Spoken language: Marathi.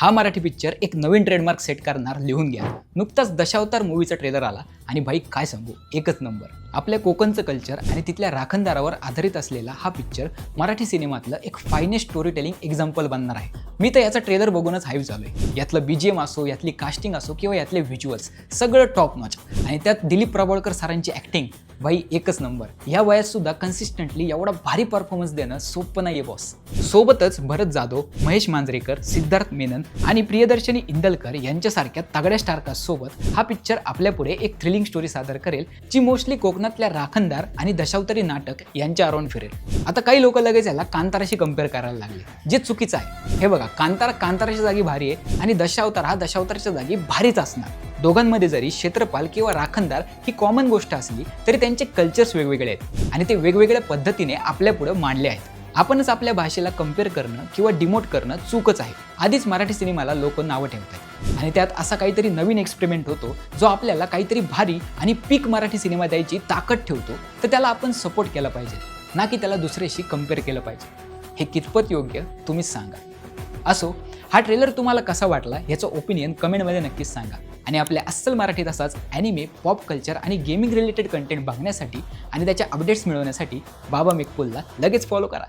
हा मराठी पिक्चर एक नवीन ट्रेडमार्क सेट करणार लिहून घ्या। नुकताच दशावतार मूवीचा ट्रेलर आला आणि भाई काय सांगू, एकच नंबर। आपल्या कोकणचं कल्चर आणि तिथल्या राखणदारावर आधारित असलेला हा पिक्चर मराठी सिनेमातलं एक फायनेस्ट स्टोरी टेलिंग एक्झाम्पल बनणार आहे। मी तर याचा ट्रेलर बघूनच हाईव झालोय। यातलं बीजीएम असो, यातली कास्टिंग असो किंवा यातले व्हिज्युअल्स सगळं टॉप नॉच आणि त्यात दिलीप प्रभावळकर सरांची ॲक्टिंग भाई एकच नंबर। या वयात सुद्धा कन्सिस्टंटली एवढा भारी परफॉर्मन्स देणं सोपं नाहीये बॉस। सोबतच भरत जाधव, महेश मांजरेकर, सिद्धार्थ मेनन आणि प्रियदर्शनी इंदलकर यांच्यासारख्या तगड्या स्टारकास्ट सोबत हा पिक्चर आपल्यापुढे एक थ्रिलिंग स्टोरी सादर करेल, जी मोस्टली कोकणातल्या राखणदार आणि दशावतारी नाटक यांच्या अराउंड फिरेल। आता काही लोक लगेच याला कांताराशी कम्पेअर करायला लागले, जे चुकीचं आहे। हे बघा, कांतारा कांताराच्या जागी भारी आहे आणि दशावतार हा दशावतारच्या जागी भारीच असणार। दोघांमध्ये जरी क्षेत्रपाल किंवा राखणदार ही कॉमन गोष्ट असली तरी त्यांचे कल्चर्स वेगवेगळे आहेत आणि ते वेगवेगळ्या पद्धतीने आपल्यापुढे मांडले आहेत। आपणच आपल्या भाषेला कम्पेअर करणं किंवा डिमोट करणं चूकच आहे। आधीच मराठी सिनेमाला लोक नावं ठेवतात आणि त्यात असा काहीतरी नवीन एक्सपेरिमेंट होतो जो आपल्याला काहीतरी भारी आणि पीक मराठी सिनेमा द्यायची ताकद ठेवतो, तर त्याला आपण सपोर्ट केला पाहिजे, ना की त्याला दुसऱ्याशी कम्पेअर केलं पाहिजे। हे कितपत योग्य तुम्हीच सांगा। असो, हा ट्रेलर तुम्हाला कसा वाटला याचं ओपिनियन कमेंटमध्ये नक्कीच सांगा आणि आपल्या अस्सल मराठीत असाच ॲनिमे, पॉप कल्चर आणि गेमिंग रिलेटेड कंटेंट बघण्यासाठी आणि त्याच्या अपडेट्स मिळवण्यासाठी बाबा मेकपूलला लगेच फॉलो करा।